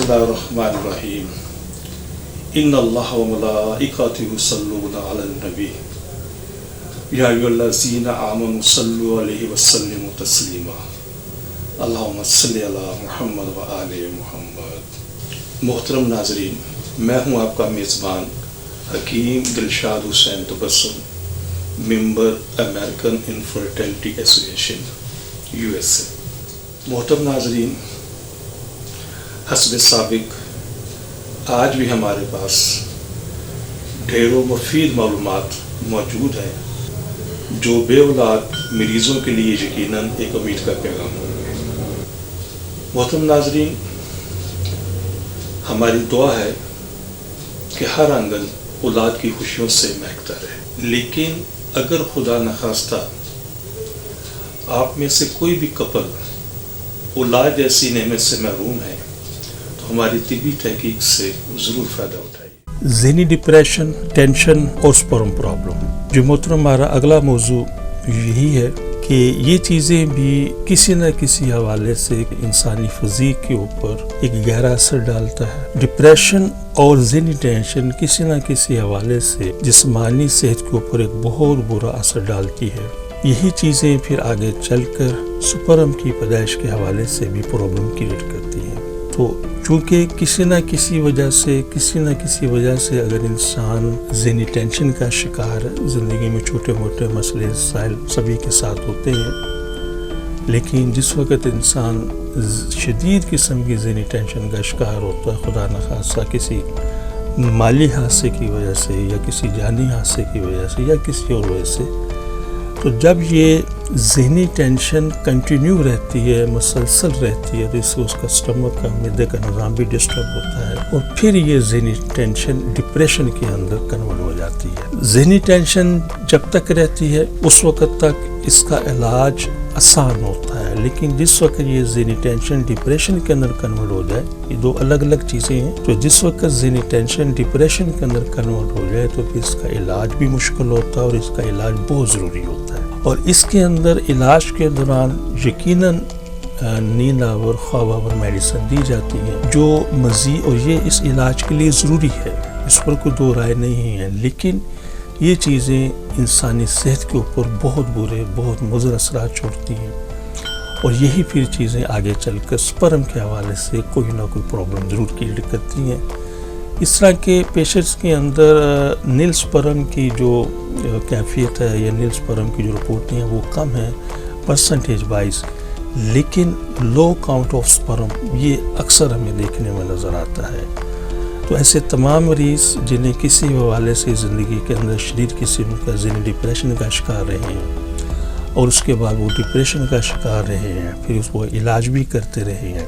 बिस्मिल्लाहिर्रहमानिर्रहीम इन्नल्लाह व मलाइकतहु युसल्लूना अलन नबी या अय्युहल्लज़ीना आमनु सल्लु अलैहि व सल्लिमु तस्लीमा अल्लाहुम्मा सल्लि अला मुहम्मद व आले मुहम्मद। मोहतरम नाज़रीन, मैं हूँ आपका मेज़बान Hakeem Dilshad Hussain Tabassum, member American infertility association USA। मोहतरम नाज़रीन, हस्ब साबिक आज भी हमारे पास ढेरों मुफीद मालूमात मौजूद हैं जो बेऔलाद मरीज़ों के लिए यकीनन एक उम्मीद का पैगाम होंगे। मोहतरम नाज़रीन, हमारी दुआ है कि हर आंगन औलाद की खुशियों से महकता रहे, लेकिन अगर खुदा न खास्ता आप में से कोई भी कपल औलाद जैसी नेमत से महरूम है तो हमारी तिबी तहकीक से ज़रूर फ़ायदा उठाइए। ज़हनी डिप्रेशन, टेंशन और स्पर्म प्रॉब्लम। जो मोहतरम हमारा अगला मौजू यही है कि ये चीज़ें भी किसी न किसी हवाले से इंसानी फिज़ीक के ऊपर एक गहरा असर डालता है। डिप्रेशन और ज़हनी टेंशन किसी न किसी हवाले से जिस्मानी सेहत के ऊपर एक बहुत बुरा असर डालती है। यही चीज़ें फिर आगे चलकर स्पर्म की पैदाइश के हवाले से भी प्रॉब्लम क्रिएट करती हैं। तो चूँकि किसी न किसी वजह से अगर इंसान ज़हनी टेंशन का शिकार है, ज़िंदगी में छोटे मोटे मसले सभी के साथ होते हैं, लेकिन जिस वक़्त इंसान शदीद किस्म की ज़हनी टेंशन का शिकार होता है, खुदा न खास्ता किसी माली हादसे की वजह से या किसी जानी हादसे की वजह से या किसी और वजह से, तो जब ये ज़हनी टेंशन कंटिन्यू रहती है, मुसलसल रहती है, तो इससे उसका स्टमक का मैदे का निज़ाम भी डिस्टर्ब होता है और फिर ये ज़हनी टेंशन डिप्रेशन के अंदर कन्वर्ट हो जाती है। ज़हनी टेंशन जब तक रहती है उस वक़्त तक इसका इलाज आसान होता है, लेकिन जिस वक्त ये ज़हनी टेंशन डिप्रेशन के अंदर कन्वर्ट हो जाए, ये दो अलग अलग चीज़ें हैं। तो जिस वक्त ज़हनी टेंशन डिप्रेशन के अंदर कन्वर्ट हो जाए तो फिर इसका इलाज भी मुश्किल होता है और इसका इलाज बहुत ज़रूरी होता है। और इसके अंदर इलाज के दौरान यकीनन नींद आवर ख्वाब आवर मेडिसिन दी जाती है जो मज़ीद, और ये इस इलाज के लिए ज़रूरी है, इस पर कोई दो राय नहीं है, लेकिन ये चीज़ें इंसानी सेहत के ऊपर बहुत बुरे, बहुत मुज़र असरात छोड़ती हैं और यही फिर चीज़ें आगे चलकर स्पर्म के हवाले से कोई ना कोई प्रॉब्लम ज़रूर क्रिएट करती हैं। इस तरह के पेशेंट्स के अंदर नील स्पर्म की जो कैफियत है या नील स्पर्म की जो रिपोर्टें हैं वो कम है परसेंटेज वाइज, लेकिन लो काउंट ऑफ स्पर्म ये अक्सर हमें देखने में नज़र आता है। तो ऐसे तमाम मरीज़ जिन्हें किसी हवाले से ज़िंदगी के अंदर शदीद किस्म का ज़हनी डिप्रेशन का शिकार रहे हैं और उसके बाद वो डिप्रेशन का शिकार रहे हैं, फिर उसको इलाज भी करते रहे हैं,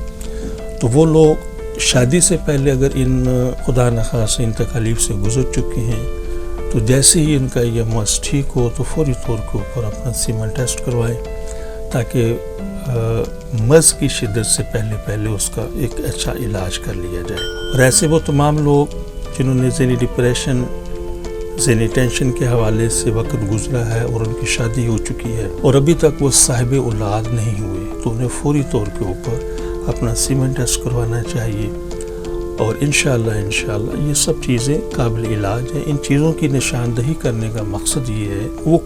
तो वो लोग शादी से पहले अगर इन खुदा न खास्ता इन तकलीफ से गुजर चुके हैं तो जैसे ही इनका यह मर्ज़ ठीक हो तो फौरी तौर के ऊपर अपना सीमन टेस्ट करवाएं ताकि मर्ज़ की शिद्दत से पहले उसका एक अच्छा इलाज कर लिया जाए। और ऐसे वो तमाम लोग जिन्होंने ज़हनी डिप्रेशन, ज़हनी टेंशन के हवाले से वक्त गुजरा है और उनकी शादी हो चुकी है और अभी तक वो साहिब औलाद नहीं हुए, तो उन्हें फौरी तौर के ऊपर अपना सीमन टेस्ट करवाना चाहिए और इंशाअल्लाह ये सब चीज़ें काबिल इलाज हैं। इन चीज़ों की निशानदही करने का मकसद ये है वो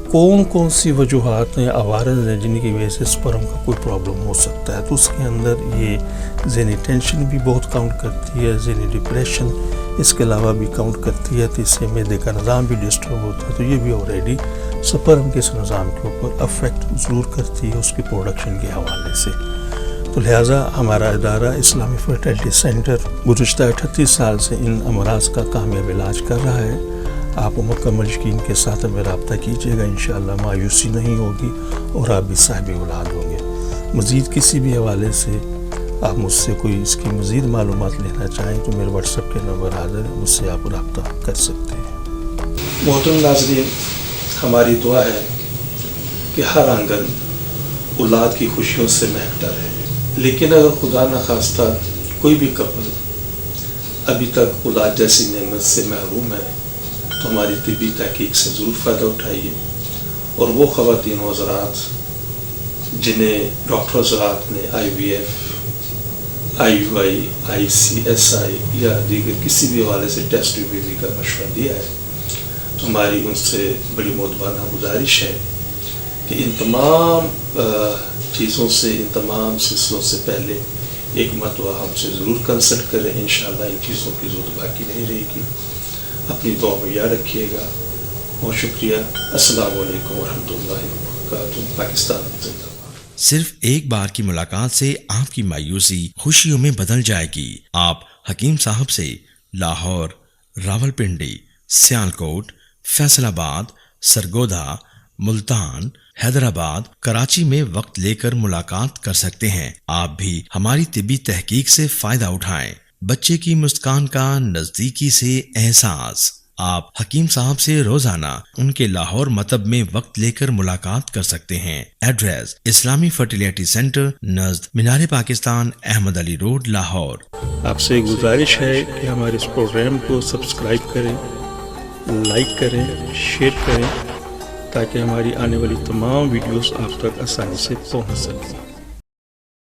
कौन सी वजूहात हैं, अवारज़ हैं जिनकी वजह से स्पर्म का कोई प्रॉब्लम हो सकता है, तो उसके अंदर ये ज़हनी टेंशन भी बहुत काउंट करती है, ज़हनी डिप्रेशन इसके अलावा भी काउंट करती है, तो इससे मैदे का निज़ाम भी डिस्टर्ब होता है, तो ये भी ऑलरेडी स्पर्म के इस निज़ाम के ऊपर अफेक्ट ज़रूर करती है उसकी प्रोडक्शन के हवाले से। तो लिहाजा हमारा इदारा इस्लामी फर्टिलिटी सेंटर गुज़श्ता 38 साल से इन अमराज का कामयाब इलाज कर रहा है। आप मुकम्मल यकीन के साथ हमें रब्ता कीजिएगा, इंशाअल्लाह मायूसी नहीं होगी और आप भी साहिब औलाद होंगे। मज़ीद किसी भी हवाले से आप मुझसे कोई इसकी मज़ीद मालूमात लेना चाहें तो मेरे व्हाट्सएप के नंबर हाज़िर है, मुझसे आप रब्ता कर सकते हैं। मोहतरम नाज़रीन, हमारी दुआ है कि हर आंगन औलाद की खुशियों से महकता रहे, लेकिन अगर खुदा न खास्ता कोई भी कपल अभी तक औलाद जैसी नेमत से महरूम है तो हमारी तिब्बी तहकीक से ज़रूर फ़ायदा उठाइए और वो ख़वातीन हज़रात जिन्हें डॉक्टर हज़रात ने IVF IUI, ICSI یا دیگر کسی بھی حوالے سے ٹیسٹ ریویو کا مشورہ دیا ہے. تو ہماری ان سے بڑی مؤدبانہ گزارش ہے کہ ان تمام چیزوں سے، ان تمام سلسلوں سے پہلے ایک مرتبہ ہم سے ضرور کنسلٹ کریں. انشاءاللہ ان چیزوں کی ضرورت باقی نہیں رہے گی. اپنی دعا میں یاد رکھیے گا. بہت شکریہ. السلام علیکم ورحمۃ اللہ وبرکاتہ. پاکستان زندہ باد. صرف ایک بار کی ملاقات سے آپ کی مایوسی خوشیوں میں بدل جائے گی. آپ حکیم صاحب سے لاہور، راولپنڈی، سیالکوٹ، فیصل آباد، سرگودا، ملتان، حیدرآباد، کراچی میں وقت لے کر ملاقات کر سکتے ہیں. آپ بھی ہماری طبی تحقیق سے فائدہ اٹھائیں. بچے کی مسکان کا نزدیکی سے احساس. آپ حکیم صاحب سے روزانہ ان کے لاہور مطب میں وقت لے کر ملاقات کر سکتے ہیں. ایڈریس: اسلامی فرٹیلیٹی سینٹر نزد مینار پاکستان، احمد علی روڈ، لاہور. آپ سے گزارش ہے کہ ہمارے اس پروگرام کو سبسکرائب کریں، لائک کریں، شیئر کریں تاکہ ہماری آنے والی تمام ویڈیوز آپ تک آسانی سے پہنچ سکیں.